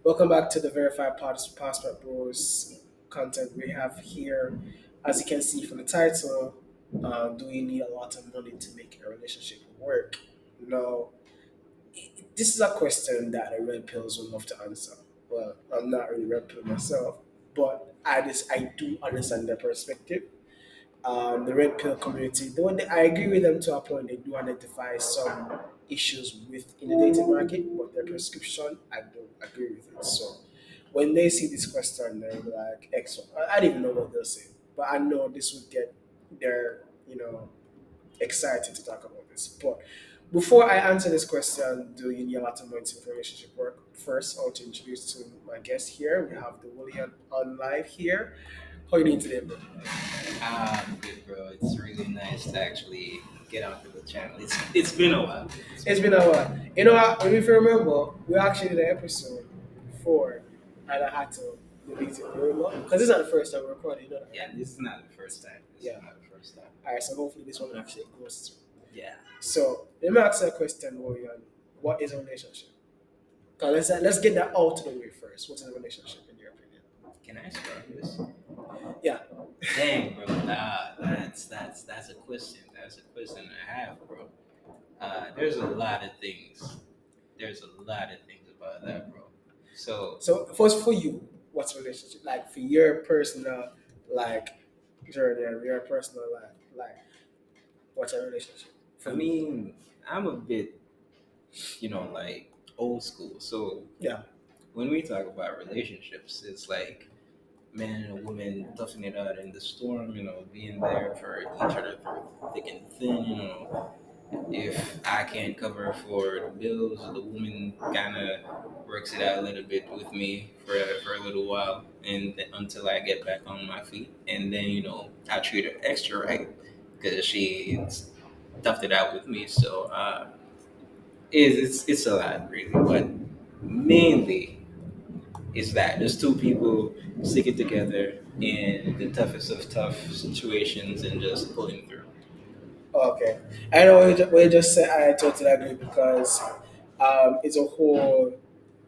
Welcome back to the Verified Passport Bros content we have here. As you can see from the title, do we need a lot of money to make a relationship work? No, this is a question that the red pills would love to answer. Well, I'm not really red pill myself, but I do understand their perspective. The red pill community, though I agree with them to a point, they do identify some issues within the dating market, but their prescription, I don't agree with it. So when they see this question, they're like, excellent. I don't even know what they'll say, but I know this would get their, excited to talk about this. But before I answer this question, do you need a lot of money for relationship work? First, I want to introduce to my guest here. We have TheWolion on live here. How are you doing today, bro? Good, bro. It's really nice to actually get onto the channel. It's been a while. It's been a while. You know, if you remember, we actually did an episode before, and I had to delete it. Remember? Because this is not the first time we're recording. You know that, Yeah, right? this is not the first time. This Yeah. is not the first time. All right. So hopefully this one actually goes through. Yeah. So let me ask you a question, William. What is a relationship? Cause let's get that out of the way first. What is a relationship in your opinion? Can I start this? Yeah. Dang, bro. That's a question. That's a question I have, bro. There's a lot of things. There's a lot of things about that, bro. So So first for you, what's a relationship like for your personal like journey and your personal life? Like, what's a relationship for I you? mean, I'm a bit, like old school. So Yeah. when we talk about relationships, it's like man and a woman toughing it out in the storm, being there for each other through thick and thin. If I can't cover for the bills, the woman kind of works it out a little bit with me for a little while, and until I get back on my feet, and then I treat her extra right because she's toughed it out with me. So it's a lot really, but mainly it's that there's two people sticking together in the toughest of tough situations and just pulling through. Okay. I know what you just said. I totally agree because it's a whole.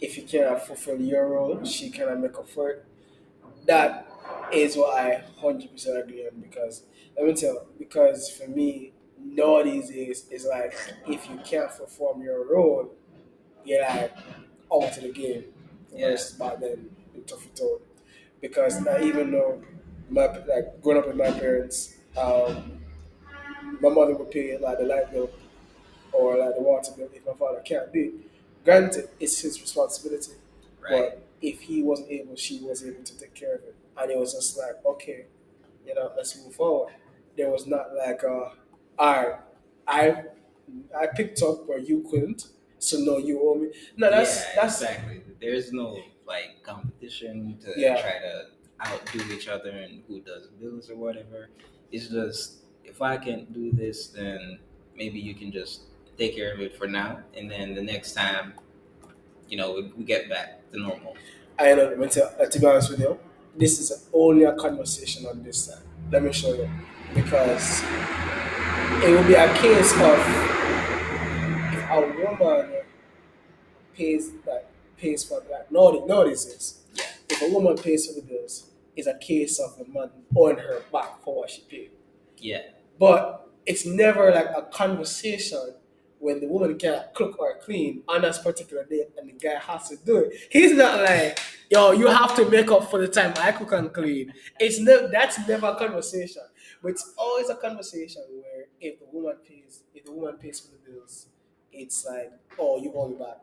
If you cannot fulfill your role, she cannot make up for it. That is what I 100% agree on because let me tell you, because for me nowadays is like if you can't perform your role, you're like out of the game Yeah, versus back then in tough it out. Because I even know my like growing up with my parents, my mother would pay like the light bill or like the water bill if my father can't do it. Granted, it's his responsibility, right. but if he wasn't able, she was able to take care of it, and it was just like, okay, let's move forward. There was not like, all right, I I picked up where you couldn't, so no, you owe me. No, Yeah, that's exactly. There's no like competition to yeah. try to outdo each other and who does bills or whatever. It's just if I can't do this, then maybe you can just take care of it for now, and then the next time, we get back to normal. I know. But to be honest with you, this is only a conversation on this side. Let me show you because it will be a case of if a woman pays for that. No, this is Yeah, if a woman pays for the bills, it's a case of the man on her back for what she paid. yeah, But it's never like a conversation when the woman can't cook or clean on that particular day and the guy has to do it. He's not like, yo, you have to make up for the time I cook and clean. That's never a conversation. But it's always a conversation where if the woman pays for the bills, it's like, oh, you owe me back.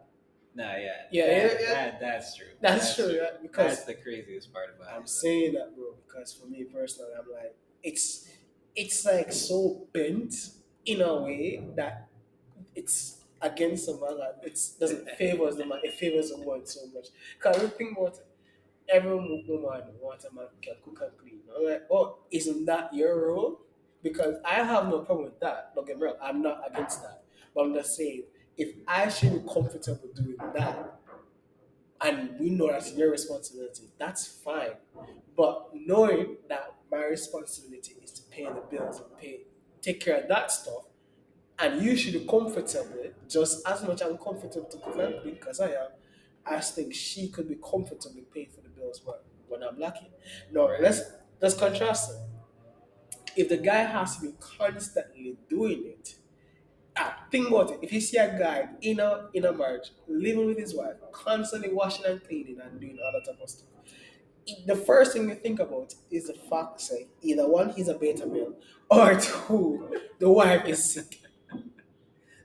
no, yeah, Yeah, yeah, yeah. that's true. That's That's true, true. yeah, That's because the craziest part about I'm it. saying that, bro, because for me personally, I'm like, it's like so bent in a way that it's against the man. Like it doesn't favor the man. It favors the woman so much. Because we think about it, every woman wants a man who can cook and clean. I'm like, oh, isn't that your role? Because I have no problem with that. Don't get me wrong, I'm not against that. But I'm just saying, if I should be comfortable doing that, and we know that's your responsibility, that's fine. But knowing that my responsibility is to pay the bills and take care of that stuff, and you should be comfortable just as much I'm comfortable to cook and clean because I am. I think she could be comfortably paying for the bills, but when I'm lacking. No, Right. let's contrast it. If the guy has to be constantly doing it, think about it. If you see a guy in a marriage living with his wife, constantly washing and cleaning and doing other type of stuff, the first thing you think about is the fact say either one, he's a beta male, or two, the wife is sick.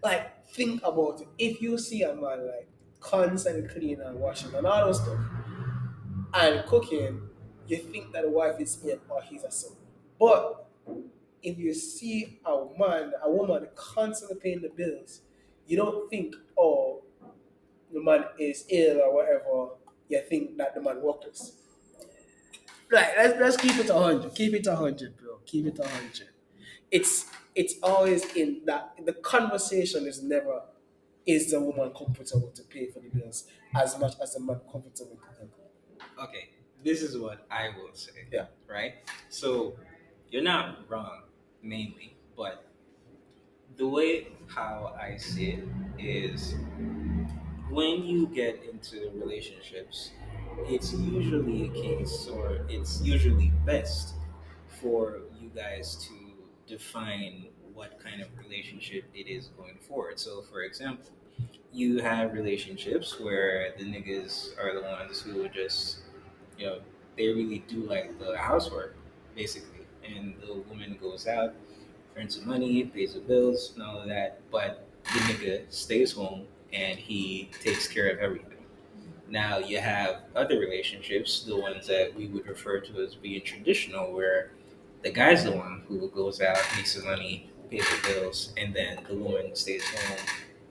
Like, think about it. If you see a man like constantly cleaning and washing and all those stuff and cooking, you think that the wife is ill or he's a son. But if you see a woman constantly paying the bills, you don't think, oh, the man is ill or whatever. You think that the man workless. Right, let's keep it 100. Keep it 100, bro. Keep it 100. It's always in that the conversation is never is the woman comfortable to pay for the bills as much as the man comfortable to pay. Okay, this is what I will say, Yeah. right? So you're not wrong, mainly, but the way how I see it is when you get into relationships, it's usually a case, or it's usually best for you guys to define what kind of relationship it is going forward. So, for example, you have relationships where the niggas are the ones who just, you know, they really do like the housework, basically, and the woman goes out, earns some money, pays the bills, and all of that, but the nigga stays home and he takes care of everything. Now you have other relationships, the ones that we would refer to as being traditional, where the guy's the one who goes out, makes the money, pays the bills, and then the woman stays home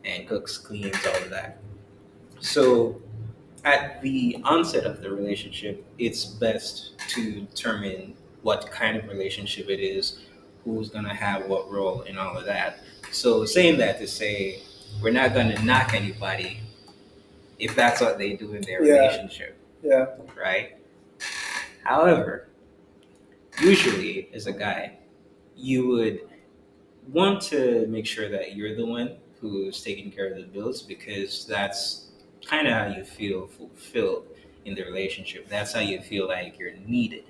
and cooks, cleans, all of that. So at the onset of the relationship, it's best to determine what kind of relationship it is, who's going to have what role, and all of that. So, saying that to say, we're not going to knock anybody if that's what they do in their Yeah. relationship, Yeah. right? However, usually as a guy, you would want to make sure that you're the one who's taking care of the bills, because that's kind of how you feel fulfilled in the relationship. That's how you feel like you're needed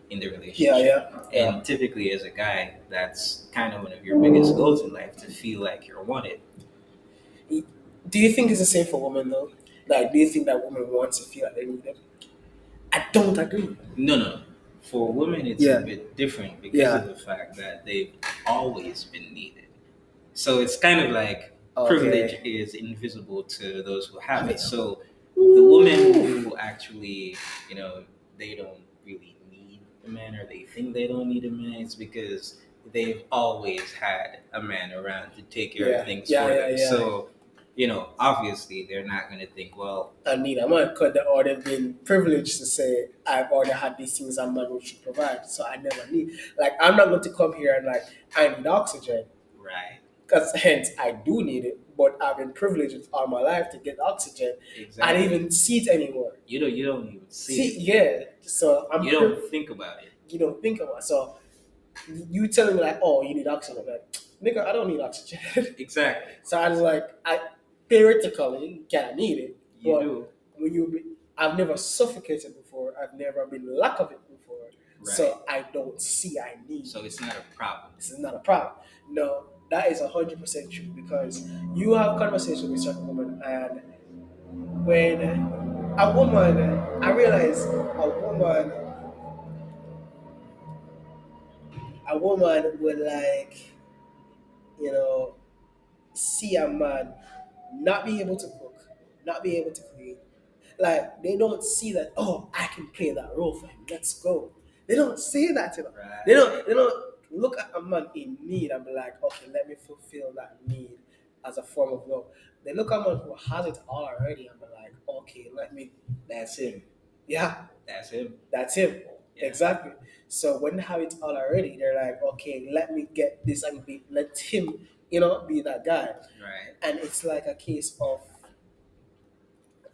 in the Yeah. relationship. Yeah. Yeah. And typically, as a guy, that's kind of one of your biggest goals in life, to feel like you're wanted. Do you think it's the same for women though? Like, do you think that women want to feel like they need them? I don't agree. No, no. For women, it's a Yeah. bit different because of Yeah. the fact that they've always been needed. So it's kind of like privilege Okay. is invisible to those who I have mean, it. So the women ooh. who actually, you know, they don't really need a man, or they think they don't need a man, it's because they've always had a man around to take care of Yeah. things Yeah. for Yeah. them. Yeah. So, obviously they're not going to think, well, I need a man because they already been privileged to say I've already had these things a man should provide, so I never need. Like, I'm not going to come here and like I need oxygen right, because hence I do need it, but I've been privileged all my life to get oxygen. I don't exactly. even see it anymore. You don't even see See, it. yeah. So You don't think about it. you don't think about it. So you telling me like, oh, you need oxygen. I'm like, nigga, I don't need oxygen. Exactly. So I was like, I theoretically kind of need it, You but do. when I've never suffocated before. I've never been lack of it before. Right. So I don't see I need. So it's not a problem. This is not a problem. No, that is 100% true because you have conversation with certain women, and when a woman, I realize a woman would like, you know, see a man not be able to cook, not be able to clean. Like, they don't see that, oh, I can play that role for him. Let's go. They don't see that, you know. Right. They don't look at a man in need and be like, okay, let me fulfill that need as a form of love. They look at a man who has it all already and be like, okay, let me, that's him. Yeah, That's him. that's him. Yeah. Exactly. So when they have it all already, they're like, okay, let me get this and let him, be that guy. Right. And it's like a case of,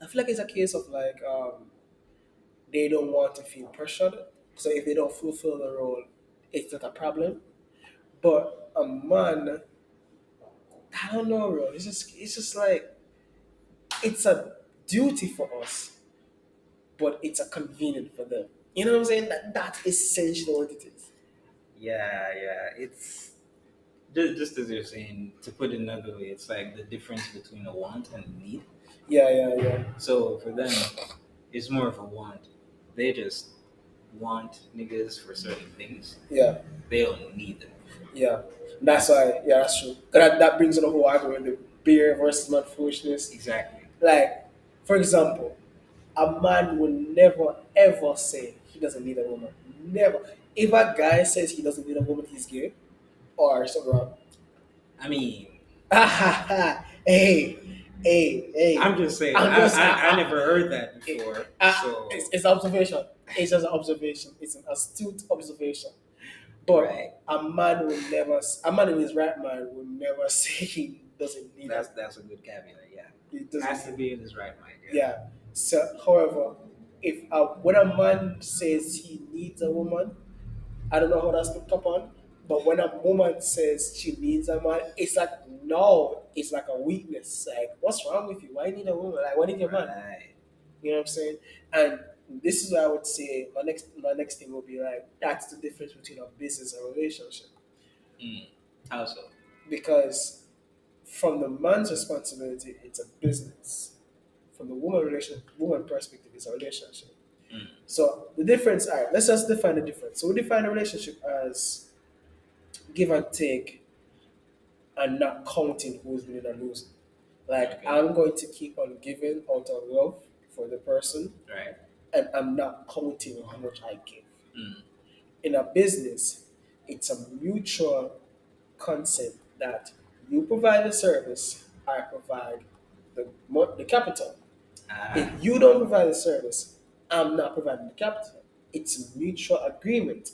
I feel like it's a case of like, they don't want to feel pressured. So if they don't fulfill the role, it's not a problem. But a man, I don't know, bro. It's just like it's a duty for us, but it's a convenient for them. You know what I'm saying? That's essentially what it is. Yeah, yeah. It's just as you're saying. To put it another way, it's like the difference between a want and a need. Yeah, yeah, yeah, So for them, it's more of a want. They just want niggas for certain things. yeah, They don't need them. yeah. That's why. Yeah, that's true. 'Cause that brings in the whole argument: the beer versus not foolishness. Exactly. Like, for example, a man will never ever say he doesn't need a woman. Never. If a guy says he doesn't need a woman, he's gay or something wrong. I mean, Hey, hey, I'm hey. just saying. I'm I just, I, I never heard that it, before. So it's observation. It's just an observation. It's an astute observation. But right. a man in his right mind will never say he doesn't need a, That's a good caveat. Yeah, he doesn't has to need. be in his right mind. Yeah. Yeah. So, however, if when a man says he needs a woman, I don't know how that's looked upon, but when a woman says she needs a man, it's like no, it's like a weakness. Like, what's wrong with you? Why you need a woman? Like, why need your man? Right. You know what I'm saying? And this is what I would say. My next thing will be like that's the difference between a business and a relationship, Mm. How so? because from the man's responsibility, it's a business. From the woman perspective, it's a relationship. Mm. So the difference, all right, let's just define the difference. So we define a relationship as give and take and not counting who's winning and losing. Like Okay. I'm going to keep on giving out of love for the person Right. and I'm not counting how much I give. Mm. In a business, it's a mutual consent that you provide the service, I provide the capital. Ah. If you don't provide the service, I'm not providing the capital. It's a mutual agreement.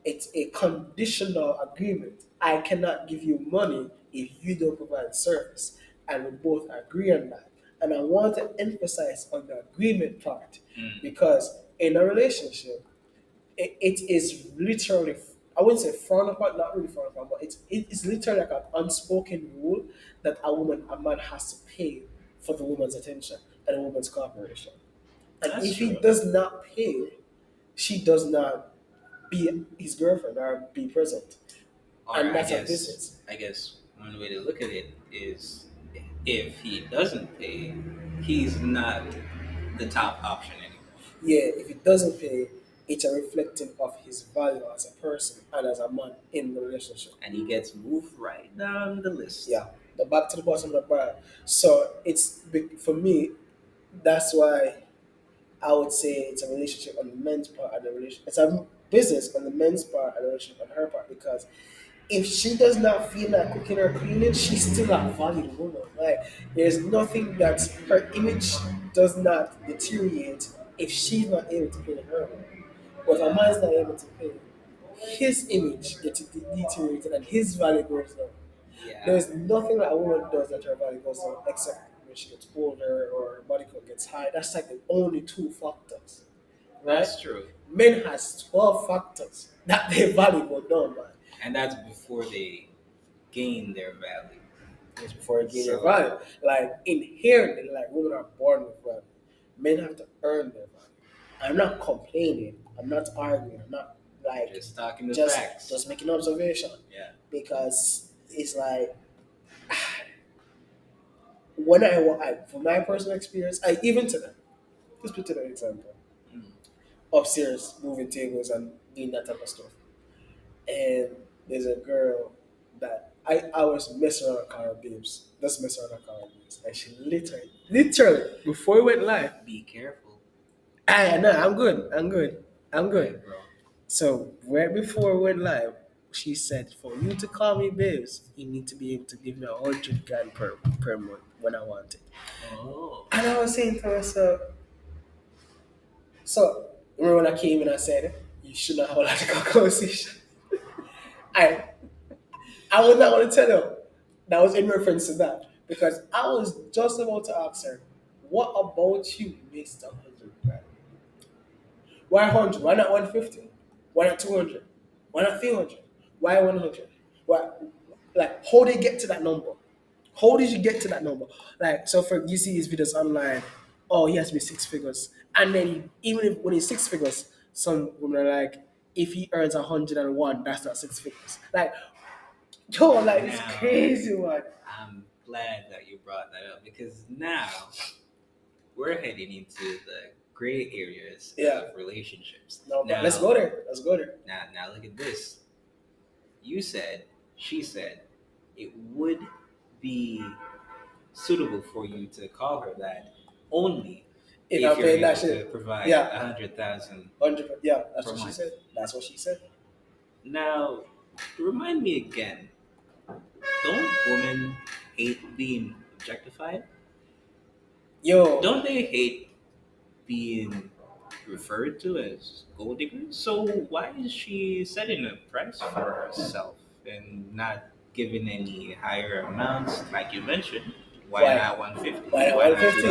It's a conditional agreement. I cannot give you money if you don't provide service. And we both agree on that. And I want to emphasize on the agreement part Mm. because in a relationship, it is literally, I wouldn't say frowned upon, not really frowned upon, but it's literally like an unspoken rule that a man has to pay for the woman's attention and a woman's cooperation. And That's if he true. does not pay, she does not be his girlfriend or be present. Or And I that's a guess business. I guess one way to look at it is if he doesn't pay, he's not the top option anymore. Yeah, if he doesn't pay, it's a reflecting of his value as a person and as a man in the relationship. And he gets moved right down the list. Yeah, the back to the bottom of the bar. So for me, that's why I would say it's a relationship on the men's part and the relation. It's a business on the men's part and a relationship on her part because if she does not feel like cooking or cleaning, she's still a valued woman. Like there's nothing that her image does not deteriorate if she's not able to pay her. But if a Yeah. man's not able to pay, his image gets deteriorated and his value goes down. Yeah. There's nothing that a woman does that her value goes down except when she gets older or her body count gets high. That's like the only two factors, right? That's true. Men has 12 factors that their value go down by. And that's before they gain their value. It's before you gain your So value. Like inherently, like women are born with value. Men have to earn their value. I'm not complaining. I'm not arguing. I'm not like just talking the just facts. making observation Yeah. because it's like when from my personal experience, I even to them. Just put it an example. Mm. Upstairs, moving tables and doing that type of stuff. And there's a girl that I was messing around calling her babes. Just messing around calling her babes. And she literally, before we went live, Be careful. no, I'm good. I'm good. I'm good. Right, bro. So right before we went live, she said, for you to call me babes, you need to be able to give me 100 grand per month when I want it. Oh. And I was saying to myself, so remember when I came in, I said, you should not have a lot of conversation. I I was not going to tell her. That was in reference to that. Because I was just about to ask her, what about you makes the 100 grand? Why 100? Why not 150? Why not 200? Why not 300? Why 100? Why, like, how did you get to that number? How did you get to that number? Like, so for you see these videos online, oh, he has to be six figures. And then even if when he's six figures, some women are like, if he earns 101, that's not six figures. Like, yo, like it's Now, crazy, man. I'm glad that you brought that up because now we're heading into the gray areas Yeah. of relationships. No, but let's Now, go there. Let's go there. now look at this. You said, she said, it would be suitable for you to call her that only If if I'm you're paying that able to shit. provide Yeah. 100,000 100. Yeah, that's per what she month. said. That's what she said. Now, remind me again. Don't women hate being objectified? Yo, Don't they hate being referred to as gold diggers? So why is she setting a price for herself and not giving any higher amounts, like you mentioned? Why why? not 150? Why not Why not 150?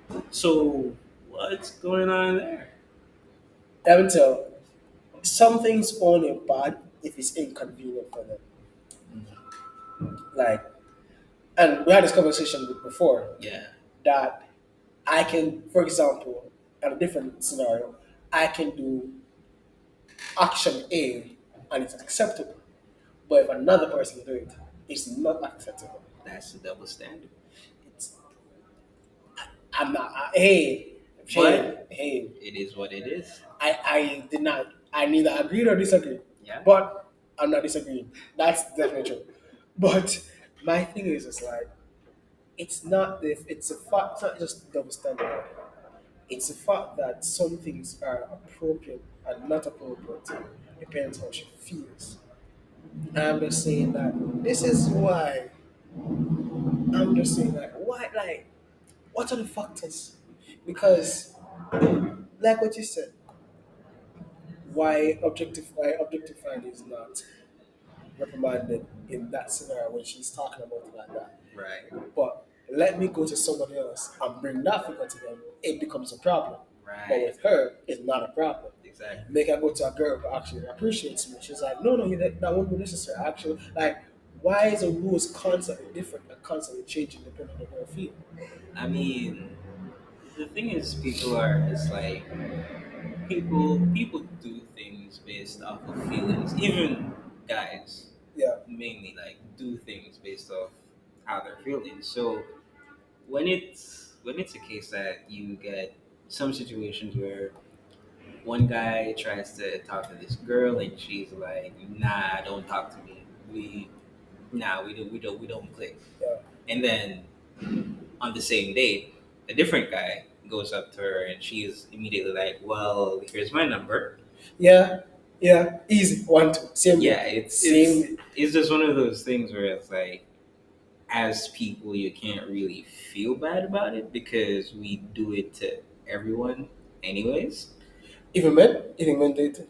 200? So what's going on there? Let me tell. Something's only bad if it's inconvenient for them. Mhm. Like, and we had this conversation before Yeah, that I can, for example, in a different scenario, I can do action A and it's acceptable. But if another person do it, it's not acceptable. that's the double standard. It's I'm not. But Hey. it is what it is. I did not. I neither agree nor disagree. Yeah. But I'm not disagreeing. That's definitely true. But my thing is, it's like it's not the. It's a fact. It's not just double standard. It's a fact that some things are appropriate and not appropriate. Depends how she feels. I'm just saying that this is why. I'm just saying that why like what are the factors? Because like what you said, why objectifying is not reprimanded in that scenario when she's talking about it like that. Right. But let me go to somebody else and bring that figure to them, it becomes a problem. But Right. with her, it's not a problem. Exactly. Make her go to a girl who actually appreciates me. She's like, no, that won't be necessary. Actually, like, why is the rules constantly different and constantly changing depending on how her feel? I mean, the thing is, people are just like people do things based off of feelings. Even guys, Yeah, mainly like do things based off how they're feeling. So when it's a case that you get some situations where one guy tries to talk to this girl and she's like, "Nah, don't talk to me. We don't click." yeah, And then on the same date, a different guy goes up to her and she's immediately like, "Well, here's my number." yeah, yeah. Easy. One, two. Same Yeah, day. it's Same it's day. it's just one of those things where it's like, as people, you can't really feel bad about it because we do it to everyone, anyways. Even men, even men dating.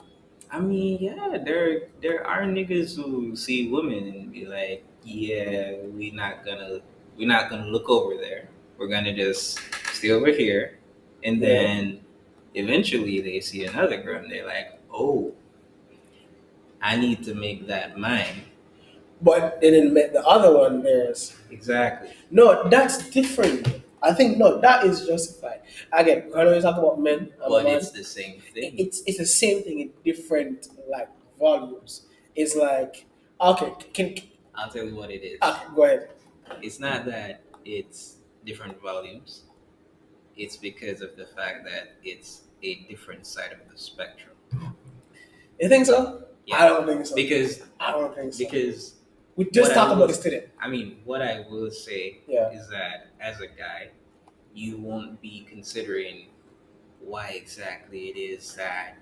I mean, yeah, there are niggas who see women and be like, yeah, we're not gonna look over there. We're gonna just stay over here, and Yeah. then eventually they see another girl and they're like, oh, I need to make that mine. But they didn't make the other one theirs. Exactly, No, that's different. I think no, that is justified. Again, when we talk about men and a but man, it's the same thing. it's the same thing in different like volumes. It's like okay, I'll tell you what it is. okay, go ahead. It's not that it's different volumes. It's because of the fact that it's a different side of the spectrum. You think so? I Yeah, don't think so. because I don't think so. because We what just I talk about will, this today. I mean, what I will say Yeah, is that as a guy, you won't be considering why exactly it is that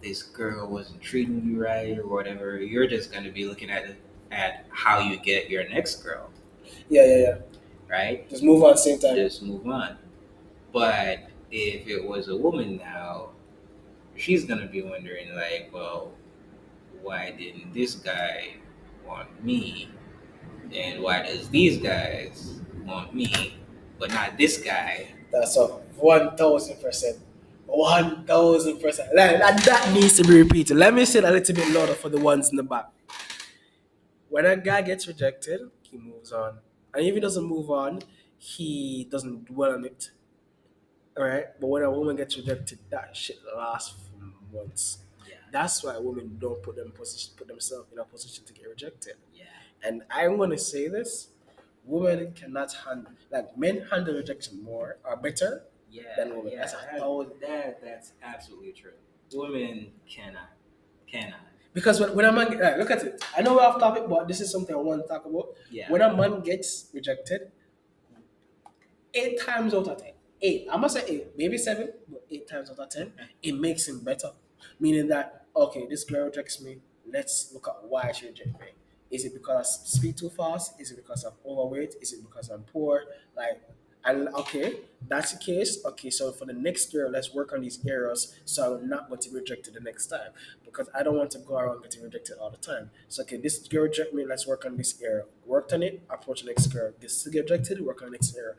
this girl wasn't treating you right or whatever. You're just gonna be looking at how you get your next girl, yeah. right? Just move on same time. Just move on. But if it was a woman now, she's gonna be wondering like, well, why didn't this guy want me? And why does these guys want me, but not this guy? That's all. 1,000%. 1,000%. That needs to be repeated. Let me say it a little bit louder for the ones in the back. When a guy gets rejected, he moves on. And if he doesn't move on, he doesn't dwell on it. All right, but when a woman gets rejected, that shit lasts for months. Yeah, That's why women don't put themselves in a position to get rejected. yeah, And I'm gonna say this: women cannot handle, like, men handle rejection more or better than yeah, women. yeah. That's a thousand. That's absolutely true. Women cannot. Because when a man, look at it. I know we're off topic, but this is something I want to talk about. Yeah. When a man gets rejected, 8 times out of 10, eight, I must say eight, maybe seven, but 8 times out of 10, it makes him better. Meaning that, okay, this girl rejects me. Let's look at why she rejects me. Is it because I speak too fast? Is it because I'm overweight? Is it because I'm poor? Like, and okay, that's the case. Okay, so for the next girl, let's work on these areas so I'm not going to be rejected the next time, because I don't want to go around getting rejected all the time. So, okay, this girl rejected me. Let's work on this area. Worked on it. Approach the next girl. This get rejected. Work on the next area.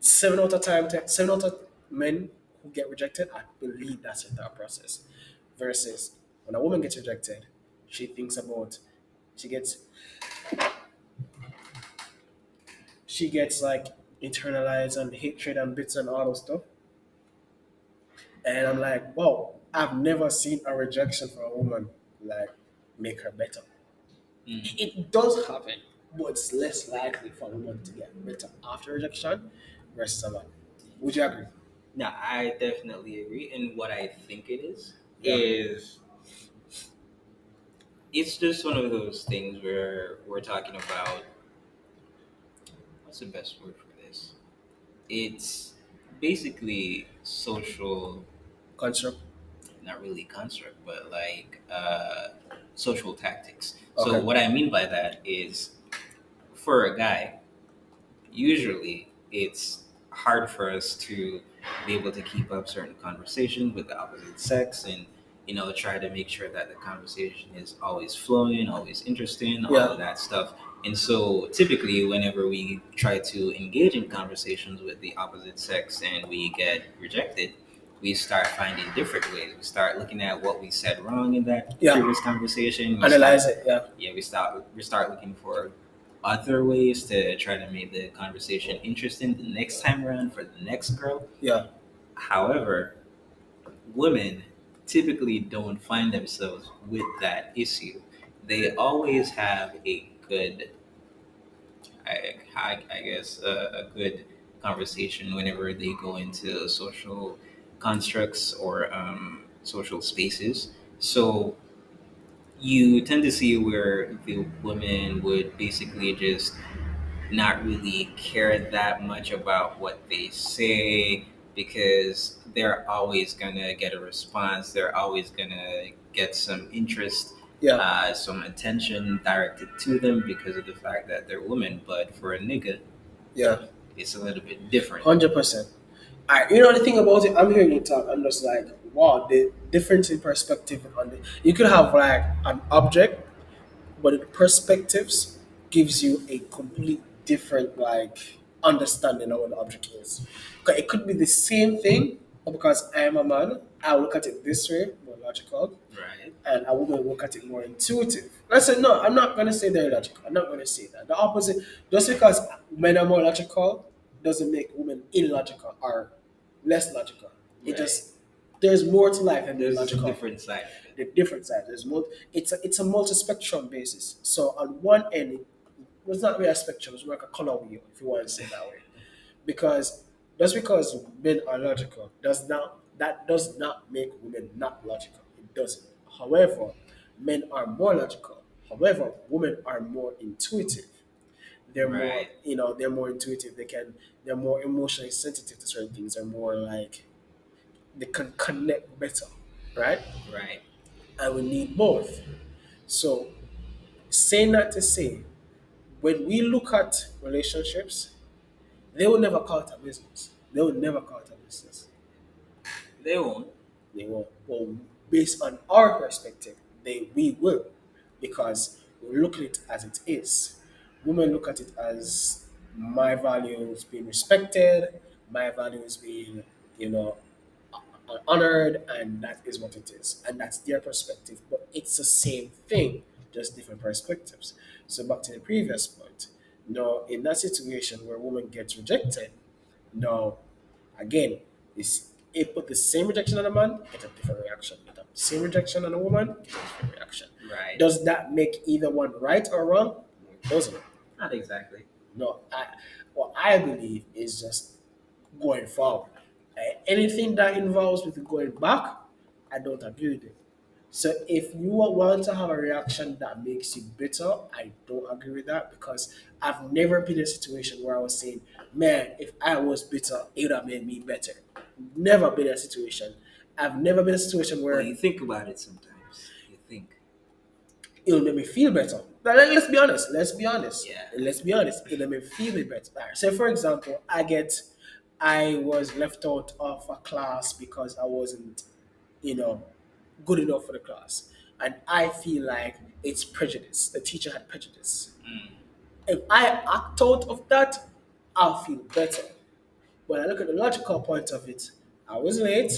7 out of men who get rejected, I believe that's a thought process. Versus when a woman gets rejected, she thinks about, she gets she gets like internalized and hatred and bits and all those stuff. And I'm like, wow, I've never seen a rejection for a woman like make her better. Mm. It does happen, but it's less likely for a woman to get better after rejection versus a man. Would you agree? No, I definitely agree. And what I think it Yeah. is it's just one of those things where we're talking about what's the best word for this? It's basically social, Construct. not really construct, but like social tactics. So Okay. what I mean by that is for a guy, usually it's hard for us to be able to keep up certain conversations with the opposite sex and try to make sure that the conversation is always flowing, always interesting, all Yeah. of that stuff. And so typically whenever we try to engage in conversations with the opposite sex and we get rejected, we start finding different ways. We start looking at what we said wrong in that Yeah. previous conversation. We start Analyze it. Yeah. yeah, we start looking for other ways to try to make the conversation interesting the next time around for the next girl. Yeah. However, women typically don't find themselves with that issue. They always have a good, I guess, a good conversation whenever they go into social constructs or social spaces. So you tend to see where the women would basically just not really care that much about what they say because they're always gonna get a response. They're always gonna get some interest, Yeah. some attention directed to them because of the fact that they're women. But for a nigga, Yeah. it's a little bit different. 100%. You know the thing about it, I'm hearing you talk. I'm just like, wow, the difference in perspective on the. You could have like an object, but the perspectives gives you a complete different like understanding of what the object is. 'Cause it could be the same thing, but because I am a man, I look at it this way, more logical, Right, and a woman will look at it more intuitive. I said, no, I'm not going to say they're logical. I'm not going to say that. The opposite, just because men are more logical doesn't make women illogical or less logical. It right. just, there's more to life than being There's a logical. different side of it. The different side. There's more. It's a multi-spectrum basis. So on one end, it's not really a spectrum. It's more like a color wheel, if you want to say it that way. Because just because men are logical does not make women not logical. It doesn't. However, men are more logical. However, women are more intuitive. They're more, Right, they're more intuitive. They're more emotionally sensitive to certain things. They're more like they can connect better, right? right. And we need both. So, saying that to say, when we look at relationships, they will never call it a business. They will never call it a business. They won't. They won't. Well, based on our perspective, we will, because we look at it as it is. Women look at it as my values being respected, my values being, you know, honored, and that is what it is, and that's their perspective. But it's the same thing, just different perspectives. So back to the previous point. No, in that situation where a woman gets rejected, no, Again, this it put the same rejection on a man, get a different reaction. It put the same rejection on a woman, get a different reaction. Right. Does that make either one right or wrong? No, it doesn't. Not exactly. No, what I believe is just going forward. Anything that involves with going back, I don't agree with it. So if you want to have a reaction that makes you bitter, I don't agree with that because I've never been in a situation where I was saying, man, if I was bitter, it would have made me better. Never been in a situation. I've never been in a situation Well, where you think about it sometimes. You think. it'll make me feel better. Now, let's be honest. Let's be honest. Yeah. Let's be honest. It'll make me feel me better. Alright, so, for example, I was left out of a class because I wasn't, you know, good enough for the class, and I feel like it's prejudice. The teacher had prejudice. Mm. If I act out of that, I'll feel better. When I look at the logical point of it, I was late.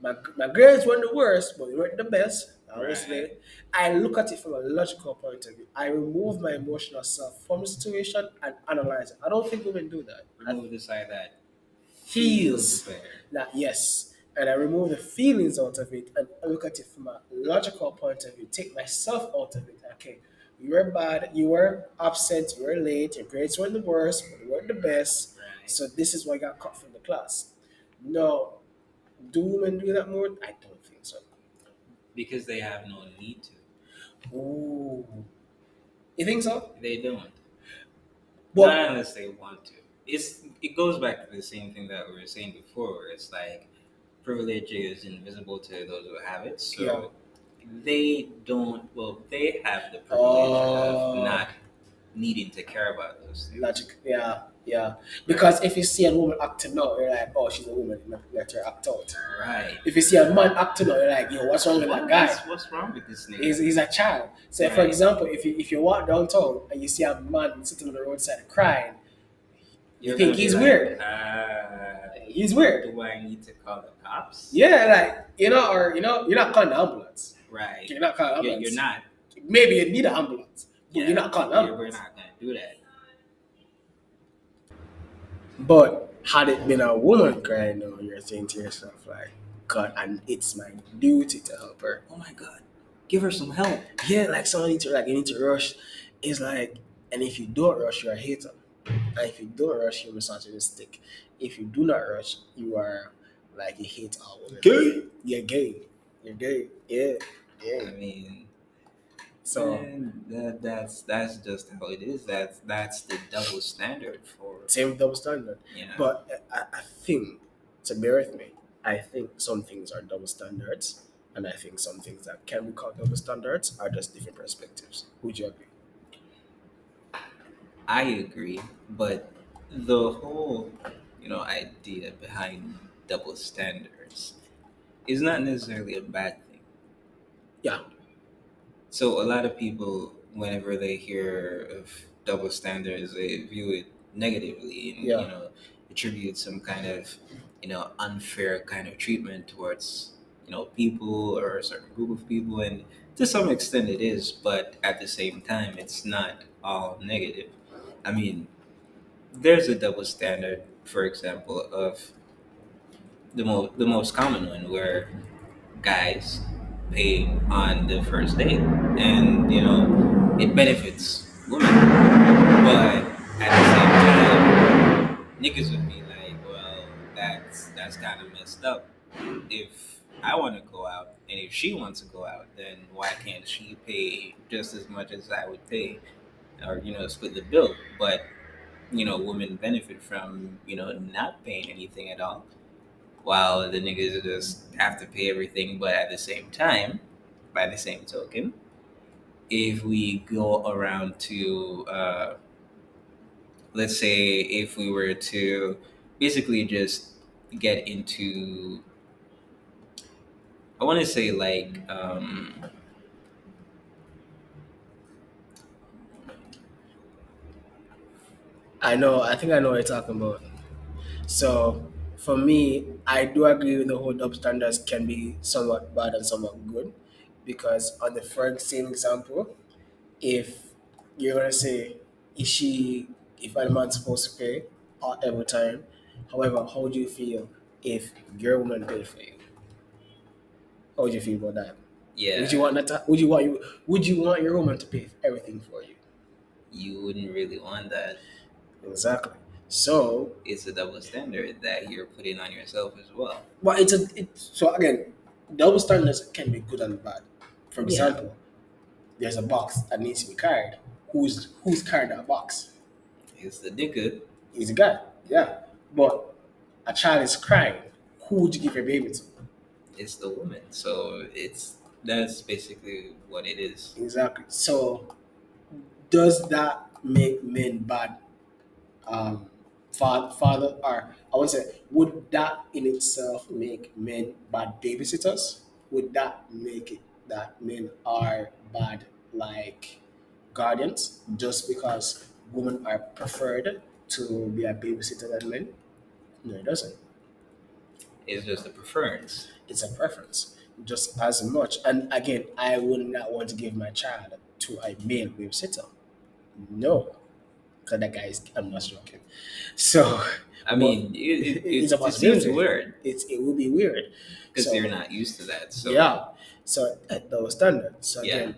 My grades weren't the worst, but they weren't the best. I was Right. late. I look at it from a logical point of view. I remove my emotional self from the situation and analyze it. I don't think women do that. Remove the side that feels Feels better. that yes, and I remove the feelings out of it and I look at it from a logical point of view. Take myself out of it. Okay, you were bad, you were absent, you were late, your grades weren't the worst, but they weren't the best. Right. So this is why I got cut from the class. No, do women do that more? I don't think so. Because they have no need to. Ooh, you think so? They don't. Not But unless they want to. It goes back to the same thing that we were saying before, where it's like privilege is invisible to those who have it. yeah, So they don't. Well, they have the privilege of uh, not needing to care about those things. logic. Yeah, yeah. Right. Because if you see a woman acting out, you're like, oh, she's a woman. Let her act out. Right. If you see a man acting out, you're like, yo, what's wrong with that guy? What's wrong with this nigga? He's a child. So, for Right. example, if you walk downtown and you see a man sitting on the roadside crying, you You're think gonna be he's like, weird. He's weird. do I need to call the cops? Yeah, like or you're not calling the ambulance. Right. You're not calling the You're ambulance. not. Maybe you need an ambulance, but Yeah. you're not calling the We're ambulance. not gonna do that. But had it been a woman crying, now you're saying to yourself like, God, and it's my duty to help her. Oh my god. Give her some help. Yeah, like someone need to you need to rush. It's like, and if you don't rush, you're a hater. And if you don't rush, you're misogynistic. If you do not rush, you are like you hate all women. Gay. You're gay. You're gay. Yeah. I Yeah. mean, So man, that's just how it is. That's the double standard for same double standard. yeah. But I think, to bear with me, I think some things are double standards, and I think some things that can be called double standards are just different perspectives. Would you agree? I agree, but the whole idea behind double standards is not necessarily a bad thing. Yeah. So a lot of people, whenever they hear of double standards, they view it negatively and Yeah. attribute some kind of unfair kind of treatment towards people or a certain group of people, and to some extent it is, but at the same time, it's not all negative. I mean, there's a double standard, for example, of the most common one where guys pay on the first date, and it benefits women, but at the same time, niggas would be like, well, that's kind of messed up. If I want to go out and if she wants to go out, then why can't she pay just as much as I would pay, or split the bill? But women benefit from not paying anything at all, while the niggas just have to pay everything. But at the same time, by the same token, if we go around to, let's say, if we were to basically just get into, I want to say like, I know. I think I know what you're talking about. So for me, I do agree with the whole double standards can be somewhat bad and somewhat good, because on the first same example, if you're gonna say, is she if a man's supposed to pay every time, However, how do you feel if your woman paid for you? How would you feel about that? Would you Yeah, want that? Would you want your woman to pay for everything for you? you wouldn't really want that. Exactly. So, It's a double standard that you're putting on yourself as well. but so again, double standards can be good and bad. For Yeah, example, there's a box that needs to be carried. Who's carrying that box? it's the nigga, He's a guy. Yeah. But a child is crying. Who would you give your baby to? it's the woman. So that's basically what it is. Exactly. So does that make men bad father, or I would say, would that in itself make men bad babysitters? Would that make it that men are bad like guardians just because women are preferred to be a babysitter than men? No, it doesn't. It's just a preference. It's a preference just as much. And again, I would not want to give my child to a male babysitter. No, because that guy is. I'm not joking. So, I but mean, it's a it seems possibility. weird It will be weird. because you're So not used to that. So yeah. So at double standard. So yeah, again,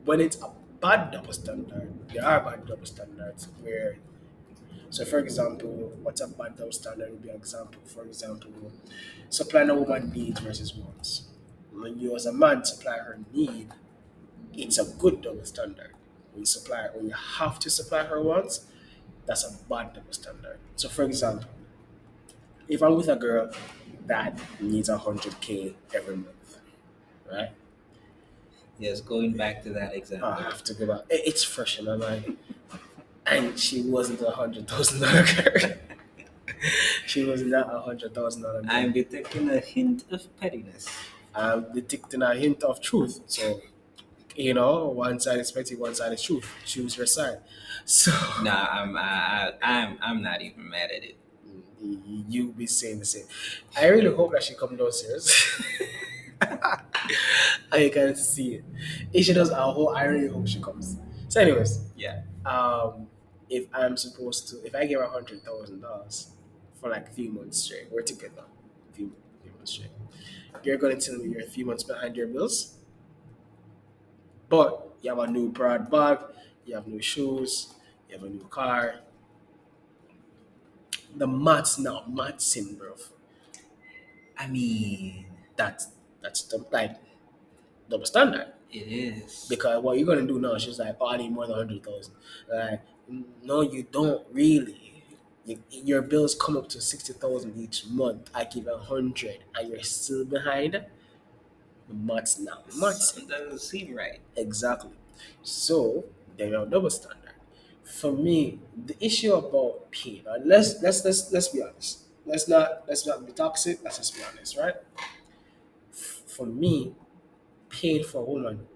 when it's a bad double standard, there are bad double standards where. So for example, what's a bad double standard would be an example. For example, supplying a woman needs versus wants. When you as a man supply her need, it's a good double standard. When you have to supply her wants, that's a bad double standard. So for example, if I'm with a girl that needs 100K every month, right? yes. Going back to that I example, have to go back. It's fresh in my mind. And she wasn't $100,000 girl. She was not $100,000 girl. I'm detecting a hint of pettiness. I'm detecting a hint of truth. So, one side is petty, one side is truth. Choose your side. So, Nah, I'm not even mad at it. you be saying the same. I really hope that she come downstairs. I can see it. If she does, I really hope she comes. So, anyways, Yeah. um, if I give her $100,000 for like 3 months straight, we're together, few months straight. You're gonna tell me you're 3 months behind your bills, but you have a new broad bag, you have new shoes, you have a new car. The maths now, mathsing, bro. I mean, That's like double standard. it is. Because what you're gonna do now, she's like, oh, I need more than 100,000. Like, no, you don't really. Your bills come up to 60,000 each month. I give 100, and you're still behind. The maths now, maths. Something doesn't seem right. Exactly. So they are double standard. For me, the issue about pain. And let's be honest. Let's not be toxic. Let's just be honest, right? For me, pain for a woman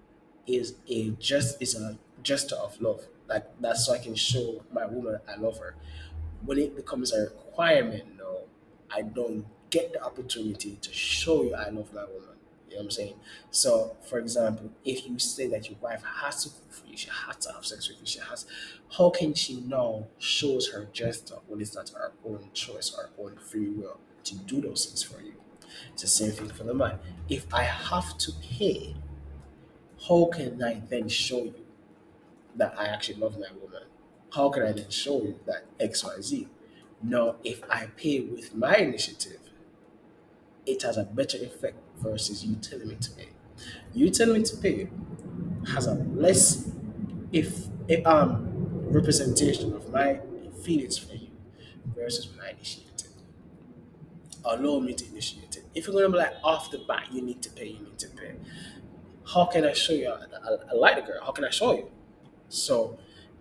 is a gesture of love. Like that's so I can show my woman I love her. When it becomes a requirement, no, I don't get the opportunity to show you I love that woman. You know what I'm saying? So, for example, if you say that your wife has to cook for you, she has to have sex with you, how can she now shows her gesture when it's not her own choice or her own free will to do those things for you? It's the same thing for the man. If I have to pay, how can I then show you that I actually love my woman? How can I then show you that XYZ? Now, if I pay with my initiative, it has a better effect versus you telling me to pay. You telling me to pay has a less if representation of my feelings for you versus when I initiate it. Allow me to initiate it. If you're gonna be like off the bat, you need to pay, you need to pay. How can I show you I like the girl? How can I show you? So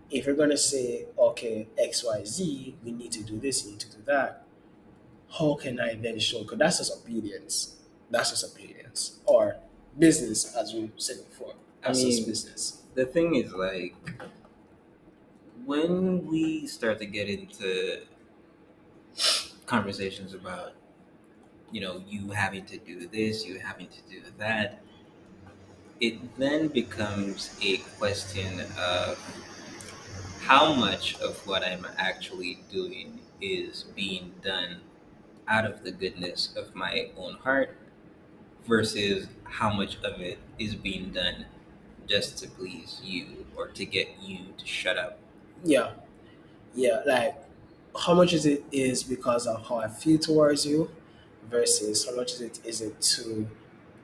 if you're gonna say, okay, XYZ, we need to do this, you need to do that, how can I then show? Because that's just obedience. That's just obedience. Or business, as we said before. I That's just mean, business. the thing is like when we start to get into conversations about you having to do this, you having to do that, it then becomes a question of how much of what I'm actually doing is being done out of the goodness of my own heart versus how much of it is being done just to please you or to get you to shut up. Yeah, yeah. Like, how much is because of how I feel towards you, versus how much is it to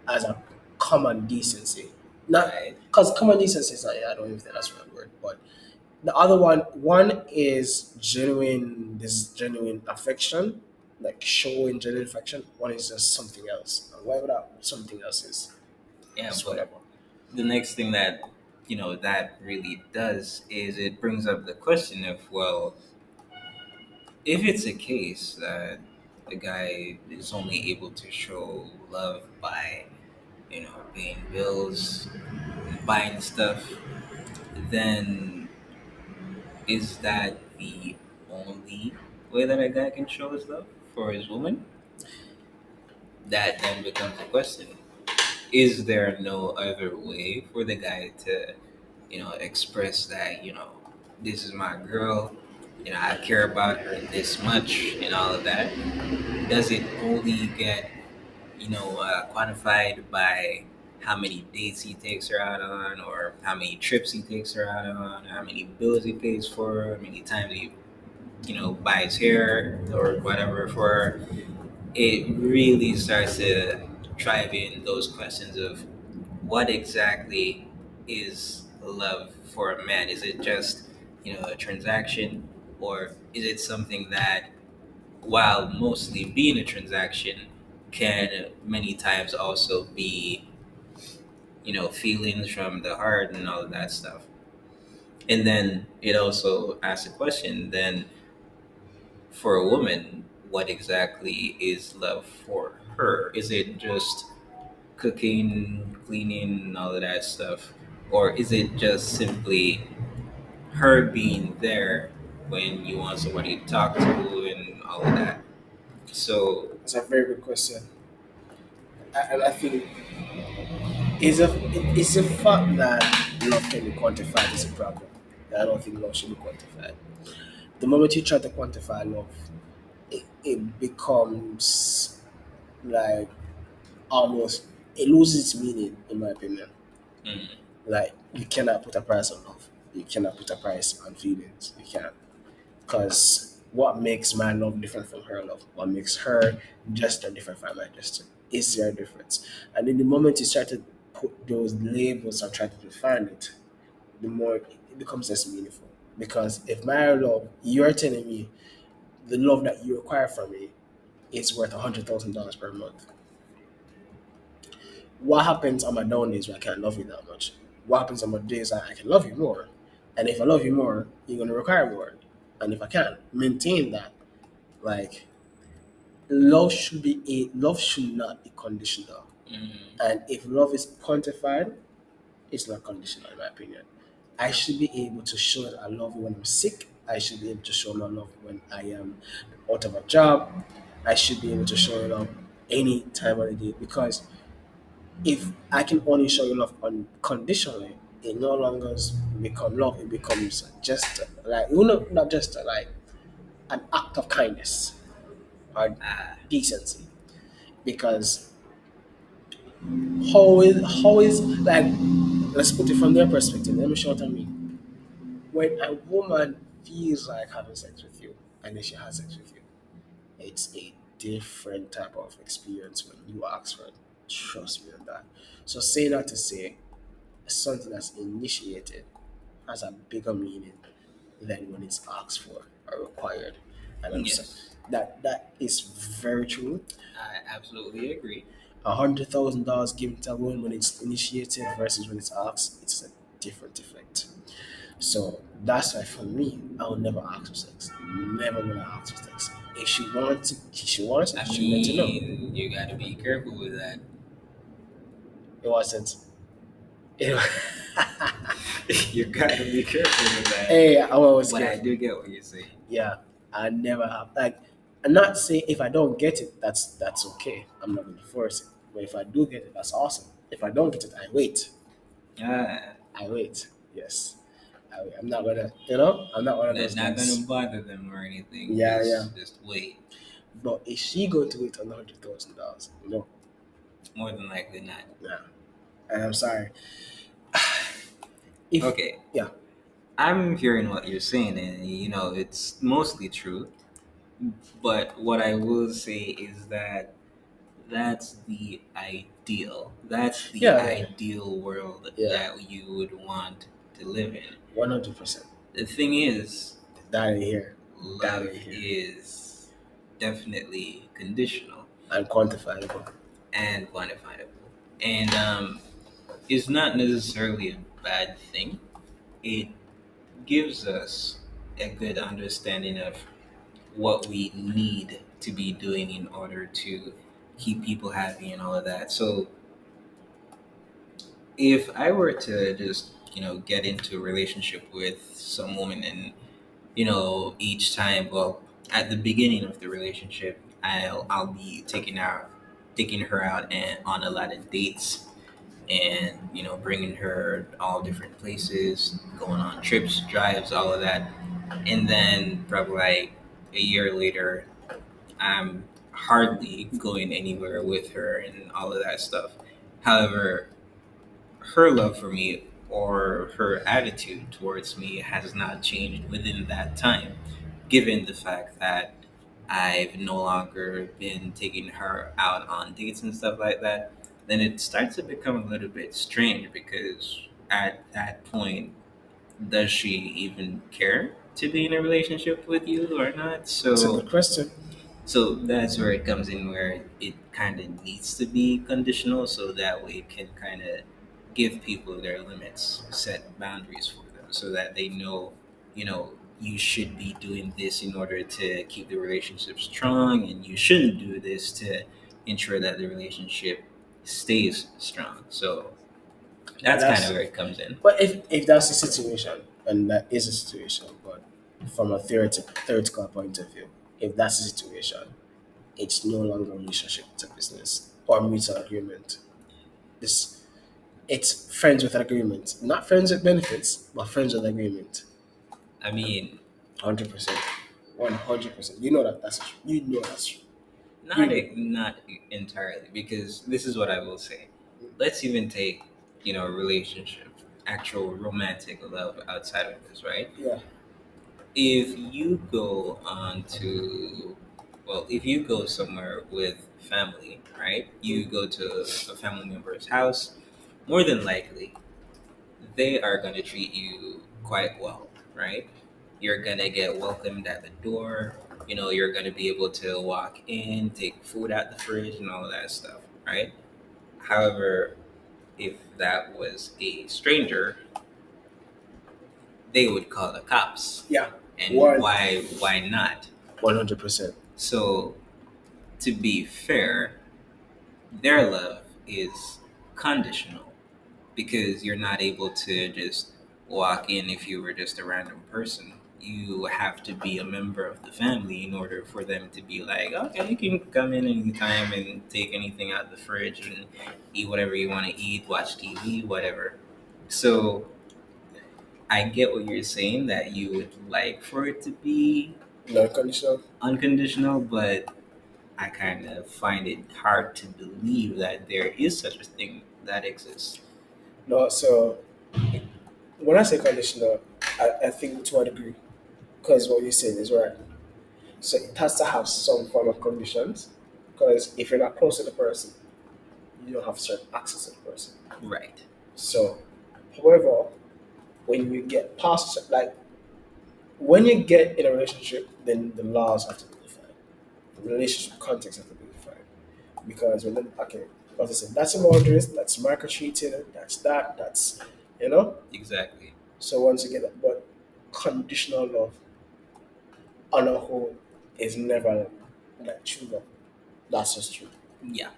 as a common decency. Not Right? because common decency is not. I don't even think that's the right word, but the other one is genuine. This genuine affection, like showing genuine affection. One is just something else. And whatever that something else is, Yeah, it's but whatever. the next thing that that really does is it brings up the question of, well, if it's a case that the guy is only able to show love by paying bills and buying stuff, then is that the only way that a guy can show his love for his woman? That then becomes a question. Is there no other way for the guy to, express that, this is my girl, I care about her this much and all of that? Does it only get, quantified by how many dates he takes her out on, or how many trips he takes her out on, how many bills he pays for her, how many times he, buys hair or whatever for her? It really starts to drive in those questions of what exactly is love for a man? Is it just, a transaction, or is it something that, while mostly being a transaction, can many times also be, feelings from the heart and all of that stuff? And then it also asks a question then, for a woman, what exactly is love for her? Is it just cooking, cleaning, and all of that stuff? Or is it just simply her being there when you want somebody to talk to and all of that? So, It's a very good question, and I think it's a fact that love can be quantified is a problem. I don't think love should be quantified. The moment you try to quantify love, it becomes like almost it loses its meaning, in my opinion. mm, Like, you cannot put a price on love. You cannot put a price on feelings. You can't. Because what makes my love different from her love? What makes her gesture different from my gesture? Is there a difference? And in the moment you start to put those labels and try to define it, the more it becomes less meaningful. Because if my love, you're telling me the love that you require from me is worth $100,000 per month. What happens on my down days when I can't love you that much? What happens on my days that I can love you more? And if I love you more, you're gonna require more. And if I can't maintain that, like, love should not be conditional. mm, And if love is quantified, it's not conditional, in my opinion. I should be able to show that I love you when I'm sick. I should be able to show my love when I am out of a job. I should be able to show you love any time of the day, because if I can only show you love unconditionally, it no longer become love. It becomes just like, not just like an act of kindness or ah, decency. Because how is like, let's put it from their perspective. Let me show what I mean. When a woman feels like having sex with you and then she has sex with you, it's a different type of experience when you ask for it. Trust me on that. So, say that to say, something that's initiated has a bigger meaning than when it's asked for or required. And I'm so, yes, that is very true. I absolutely agree. $100,000 given to a woman when it's initiated versus when it's asked, it's a different effect. So that's why for me, I will never ask for sex. Never gonna ask for sex. If she wants it, I she let you know. mean, you got to be careful with that. It wasn't. It, You got to be careful with that. hey, I'm always But I careful. do get what you're saying. Yeah, I never have, like, I'm not saying if I don't get it, that's okay. I'm not gonna force it. But if I do get it, that's awesome. If I don't get it, I wait. Ah, I wait. Yes. I'm not gonna, I'm not one of they're those not gonna guys. bother them or anything. Yeah, yeah. Just wait. But is she going to wait on $100,000? No. More than likely not. Yeah. And I'm sorry. If Okay, yeah, I'm hearing what you're saying, and it's mostly true. But what I will say is that that's the ideal. That's the yeah, yeah, ideal world yeah, that you would want to live in. 100%. The thing is, That in here, that love in here, is definitely conditional and quantifiable. and quantifiable. And it's not necessarily a bad thing. It gives us a good understanding of what we need to be doing in order to keep people happy and all of that. So if I were to just, get into a relationship with some woman and, each time, well, at the beginning of the relationship, I'll be taking her out and on a lot of dates and, bringing her all different places, going on trips, drives, all of that. And then probably like a year later, I'm hardly going anywhere with her and all of that stuff. However, her love for me or her attitude towards me has not changed within that time, given the fact that I've no longer been taking her out on dates and stuff like that. Then it starts to become a little bit strange because at that point, does she even care to be in a relationship with you or not? It's a good question. So that's where it comes in, where it kind of needs to be conditional, so that way it can kind of give people their limits, set boundaries for them, so that they know, you should be doing this in order to keep the relationship strong, and you shouldn't do this to ensure that the relationship stays strong. So But that's kind of that's where it comes in. but if that's the situation, and that is a situation, but from a theoretical point of view, if that's the situation, it's no longer a relationship; it's a business or mutual agreement. This it's friends with agreement, not friends with benefits, but friends with agreement. I mean, 100%, 100%. You know that that's true. You know that's true. You know. not entirely, because this is what I will say. Let's even take, a relationship, actual romantic love outside of this, right? Yeah. If you go on to, well, if you go somewhere with family, right? You go to a family member's house, more than likely they are going to treat you quite well, right? You're going to get welcomed at the door. You're going to be able to walk in, take food out the fridge, and all of that stuff, right? However, if that was a stranger, they would call the cops. Yeah. And One. why not? 100%. So, to be fair, their love is conditional, because you're not able to just walk in if you were just a random person. You have to be a member of the family in order for them to be like, okay, you can come in anytime and take anything out the fridge and eat whatever you want to eat, watch TV, whatever. So I get what you're saying, that you would like for it to be Non-conditional. unconditional, but I kind of find it hard to believe that there is such a thing that exists. No, so when I say conditional, I think to a degree, because what you're saying is right. So it has to have some form of conditions, because if you're not close to the person, you don't have certain access to the person. Right. So, however, when you get past, like, when you get in a relationship, then the laws have to be defined. The relationship context has to be defined. Because when, okay, as I said, that's your boundaries, that's market treating, that's, you know? Exactly. So once you get that, but conditional love on a whole is never like true love. That's just true. Yeah.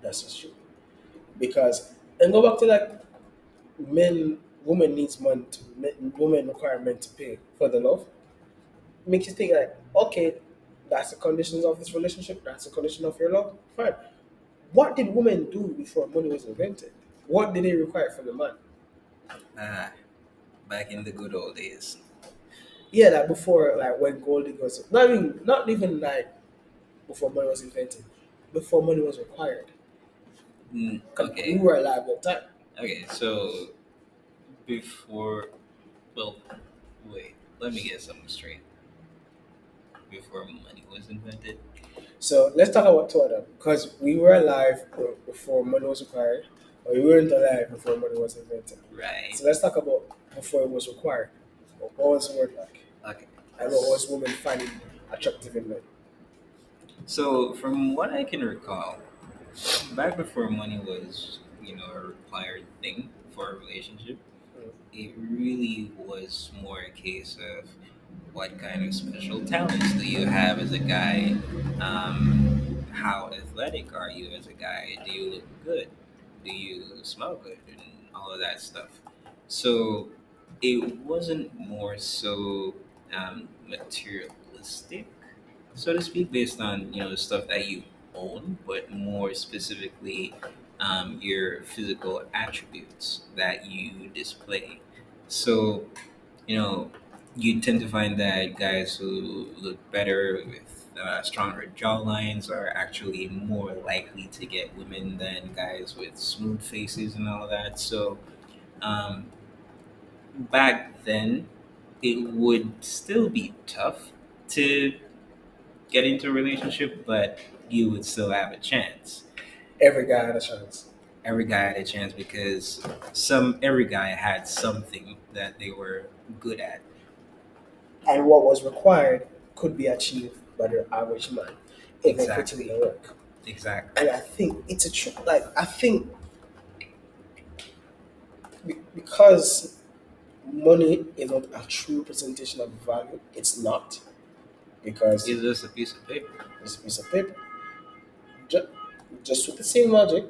That's just true. Because, and go back to like women needs money to, women require men to pay for the love. Makes you think like, okay, that's the conditions of this relationship, that's the condition of your love. Fine. What did women do before money was invented? What did they require from the man? Ah, back in the good old days. Yeah, like before, like when gold diggers, not even like. before money was invented, before money was required. Because we Okay. were alive at that time. Okay. So before, well, wait. Let me get something straight. Before money was invented. So let's talk about two of them. Because we were alive before money was required, or we weren't alive before money was invented. Right. So let's talk about before it was required. What was the word like? Okay. And what was women finding attractive in men? So from what I can recall, back before money was, a required thing for a relationship, Mm. it really was more a case of what kind of special talents do you have as a guy? How athletic are you as a guy? Do you look good? Do you smell good? And all of that stuff. So it wasn't more so materialistic, so to speak, based on the stuff that you own, but more specifically your physical attributes that you display. So you know, you tend to find that guys who look better with stronger jawlines are actually more likely to get women than guys with smooth faces and all of that. So um, back then, it would still be tough to get into a relationship, but you would still have a chance. Every guy had a chance. Every guy had a chance because every guy had something that they were good at. And what was required could be achieved by the average man if they put in the Exactly. work. Exactly. And I think it's a like I think because money is not a true representation of value, it's not because It's just a piece of paper. it's a piece of paper. Just, just with the same logic,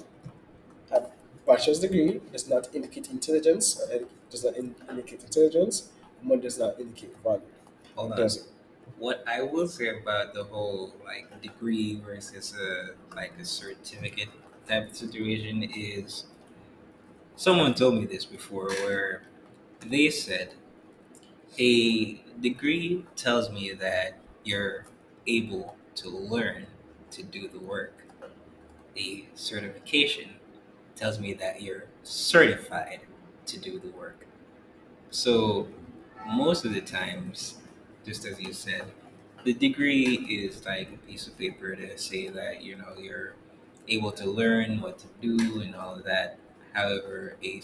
a bachelor's degree does not indicate intelligence, does not indicate intelligence. Money does not indicate value, Hold on. does it? What I will say about the whole like degree versus a certificate type of situation is someone told me this before where they said a degree tells me that you're able to learn to do the work. A certification tells me that you're certified to do the work. So most of the times, just as you said, the degree is like a piece of paper to say that you're able to learn what to do and all of that. However, a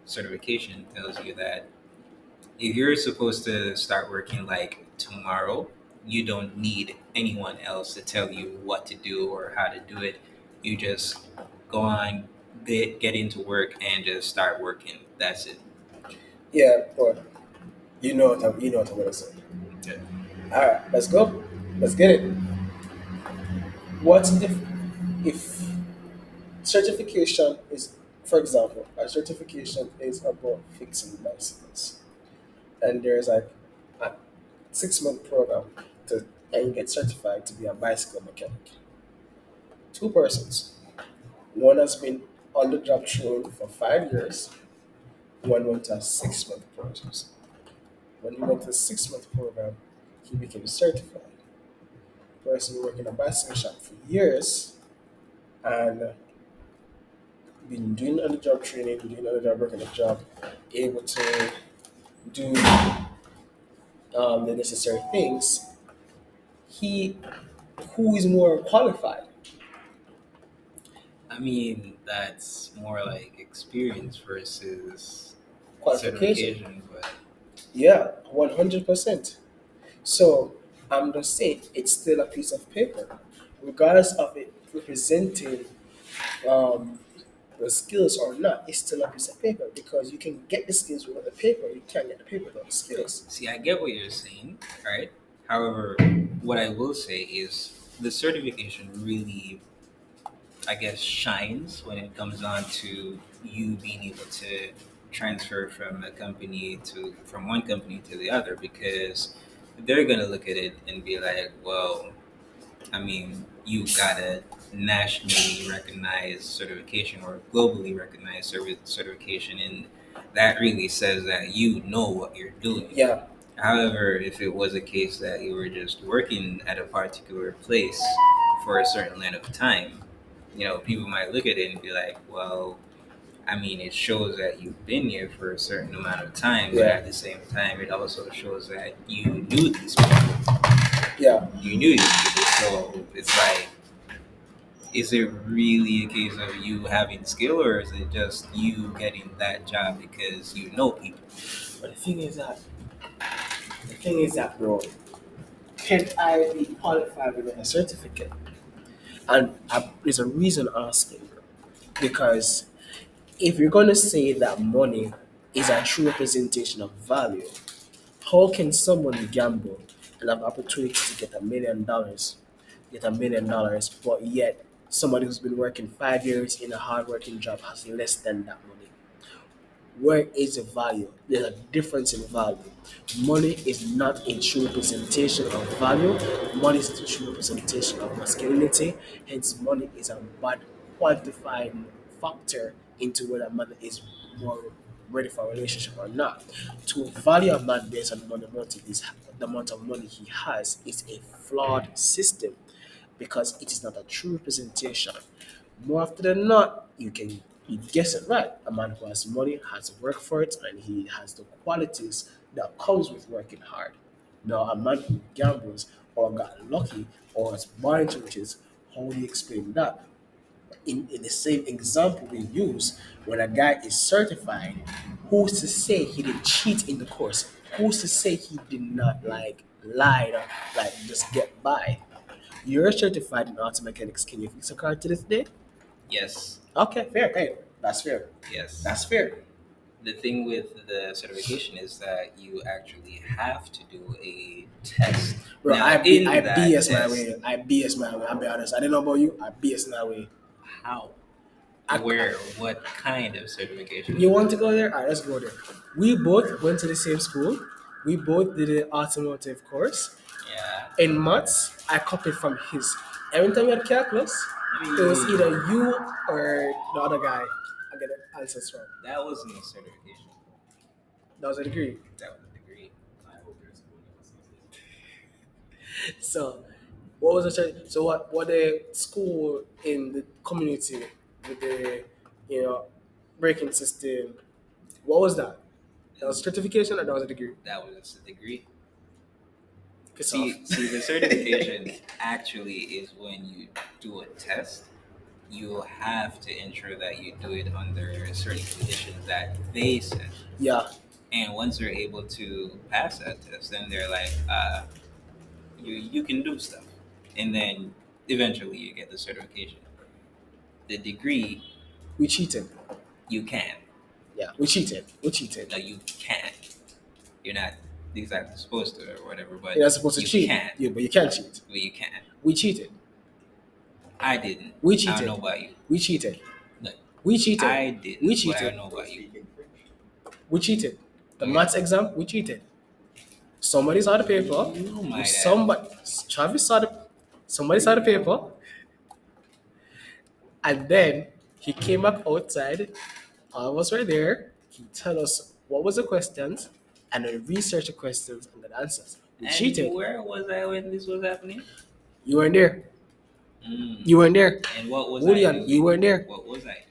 certification tells you that if you're supposed to start working like tomorrow, you don't need anyone else to tell you what to do or how to do it. You just go on, get into work, and just start working. That's it. Yeah, but you know what I'm gonna say. Yeah. All right, let's go. Let's get it. What if certification is, for example, a certification is about fixing bicycles, and there's like a 6 month program to and you get certified to be a bicycle mechanic. Two persons. One has been on the job training for 5 years. One went to a 6 month program. When he went to a 6 month program, he became certified. Person working in a bicycle shop for years and been doing on the job training, doing on the job work on the job, able to do the necessary things. He who is more qualified, I mean, that's more like experience versus qualification. certification, but Yeah, 100%. So I'm just saying it's still a piece of paper, regardless of it representing um, the skills or not. It's still a piece of paper because you can get the skills without the paper. You can't get the paper without the okay. skills. See, I get what you're saying, right? However, what I will say is the certification really, I guess, shines when it comes on to you being able to transfer from one company to the other because they're gonna look at it and be like, well, I mean, you got a nationally recognized certification or globally recognized certification, and that really says that you know what you're doing. Yeah, However, if it was a case that you were just working at a particular place, for a certain length of time, people might look at it and be like, well, I mean, it shows that you've been here for a certain amount of time, but Yeah. at the same time, it also shows that you knew these people. Yeah. You knew these people. So it's like, is it really a case of you having skill, or is it just you getting that job because you know people? But the thing is that, bro, can I be qualified with a certificate? And there's a reason asking, bro. Because if you're going to say that money is a true representation of value, how can someone gamble and have opportunity to get $1 million, but yet somebody who's been working 5 years in a hard-working job has less than that money? Where is the value? There's a difference in value. Money is not a true representation of value. Money is a true representation of masculinity. Hence, money is a bad quantifying factor into whether a man is more ready for a relationship or not. To value a man based on the amount of money he has is a flawed system because it is not a true representation. More often than not, you guess it right. A man who has money has to work for it and he has the qualities that comes with working hard. Now a man who gambles or got lucky or was born into riches, how do you explain that? In the same example we use, when a guy is certified, who's to say he didn't cheat in the course? Who's to say he did not like lie or like just get by? You're certified in auto mechanics. Can you fix a car to this day? Yes, Okay, fair. Hey, that's fair. yes. That's fair. The thing with the certification is that you actually have to do a test. Bro, Now, in I that BS my test, way. I BS my way. I'll be honest. I didn't know about you. I BS my way. how, I, where, what kind of certification you is want it? to go there? All right, let's go there. We both went to the same school. We both did an automotive course. Yeah. In maths, I copied from his. Every time we had calculus, it was either you or the other guy. I get the answers from. That wasn't a certification. That was a degree. That was a degree. So, what was the church? So, what the school in the community with the you know breaking system? What was that? That was a certification or that was a degree? That was a degree. Piss off. See, the certification actually is when you do a test. You have to ensure that you do it under certain conditions that they set. Yeah, And once you're able to pass that test, then they're like, you can do stuff. And then eventually you get the certification. The degree, we cheated. you can. Yeah, we cheated. We cheated. No, you can't. You're not exactly supposed to or whatever, but You're not supposed to you cheat. can. Yeah, but you can't cheat. But you can. We cheated. I didn't. We I don't know cheated. about you. We cheated. Look, We cheated. I didn't. We But I cheated. don't know about you. We cheated. The Okay. maths exam, we cheated. Somebody saw the paper. You might have. Travis saw somebody saw the paper, and then he came back outside. All of us were there. He tell us what was the questions, and then research the questions and the answers. We And cheated. where was I when this was happening? You weren't there. Mm. You weren't there. And what was I William, doing? you weren't there. What was I?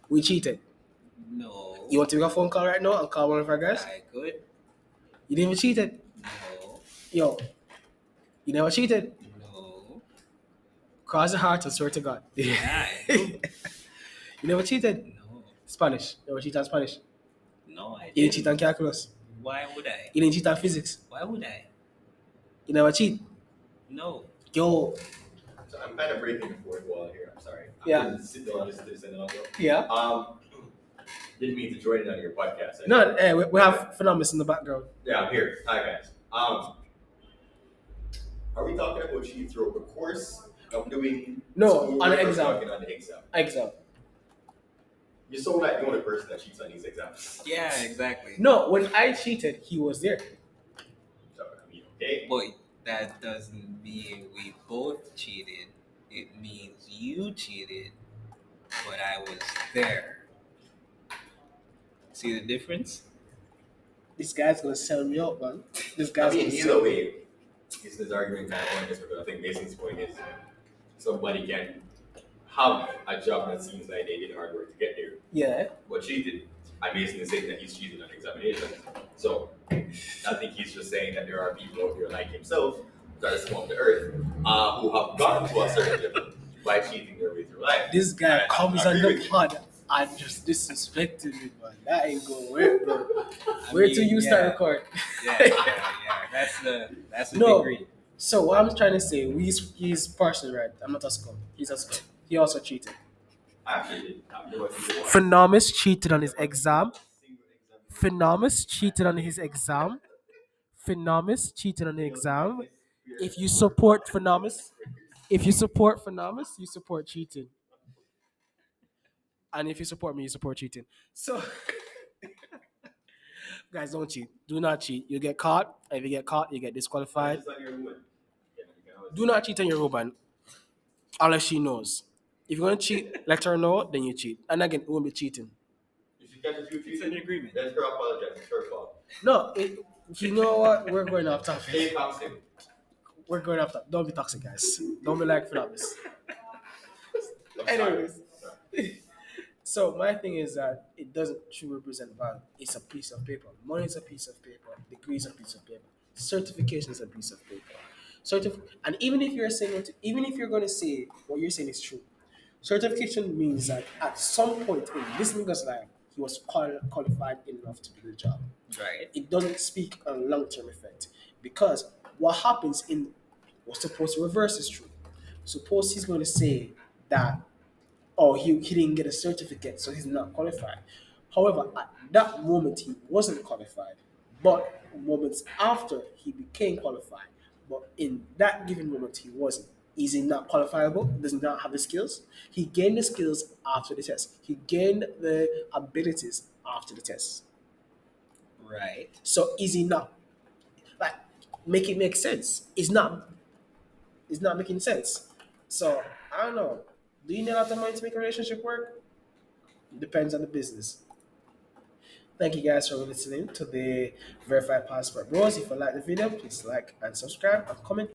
We cheated. No. You want to make a phone call right now and call one of our guys? I could. You didn't even cheated. No. Yo, you never cheated. No. Cross the heart and swear to God. Yeah. You never cheated. No. Spanish. You never cheat on Spanish. No, I You didn't didn't. cheat on calculus. Why would I? You didn't cheat on physics. Why would I? You never cheat. No. Yo, So I'm kind of breaking the fourth wall here. I'm sorry. Yeah. I'm gonna sit down, listen to this, and then I'll go. yeah. Didn't mean to join in on your podcast. No, we have Phenomenus in the background. Yeah, I'm here. Hi guys. Are we talking about cheating through the course of doing? No, school, on the or exam. Talking on the exam. Exam. You're so like the only person that cheats on these exams. Yeah, exactly. No, when I cheated, he was there. So, I mean, okay. But that doesn't mean we both cheated. It means you cheated, but I was there. See the difference? This guy's gonna sell me out, man. This I guy's mean, gonna either sell me. way, His argument kind of pointless because I think Mason's point is somebody can have a job that seems like they did hard work to get there, Yeah. but cheated. And Mason is saying that he's cheated on examinations. So I think he's just saying that there are people out here like himself that are scum of the earth who have gotten to a certain level by cheating their way through life. This guy And comes I on agree the with you. pod and just disrespected me, man. That ain't gonna work, bro. I Where till mean, you start yeah, recording? yeah. That's the big No. read. So what I'm trying to say, he's partially right. I'm not a scum. He's a scum. He also cheated. I actually did. I've never cheated once. Phenomenus cheated on his Never cheated exam. on a single examination. Phenomenus cheated on his exam. Phenomenus cheated on the It doesn't make exam. this fair If you anymore. support Phenomenus, if you support Phenomenus, you support cheating. And if you support me, you support cheating. So guys, don't cheat. Do not cheat. You get caught. If you get caught, you get But it's disqualified. just like your woman. You can always Do not cheat on your woman unless she knows. If you're gonna cheat, let her know, then you cheat. And again, it won't be cheating. if she catches you It's an cheating, agreement. let her apologize. It's her fault. No, you know what? We're going off Stay topic. toxic. We're going off topic. Don't be toxic, guys. Don't be like Phenomenus. I'm Anyways. sorry. So my thing is that it doesn't truly represent value. It's a piece of paper. Money is a piece of paper. Degree is a piece of paper. Certification is a piece of paper. And even if even if you're going to say what you're saying is true, certification means that at some point in this nigga's life, he was qualified enough to do the job. Right. It doesn't speak on long term effect because what happens in what's supposed to reverse is true. Suppose he's going to say that or he didn't get a certificate, so he's not qualified. However, at that moment he wasn't qualified, but moments after he became qualified. But in that given moment he wasn't. Is he not qualifiable? Does he not have the skills? He gained the skills after the test. He gained the abilities after the test. Right. So is he not like make it make sense? It's not making sense. So I don't know. Do you need a lot of money to make a relationship work? Depends on the business. Thank you guys for listening to the Verified Passport Bros. If you like the video, please like and subscribe and comment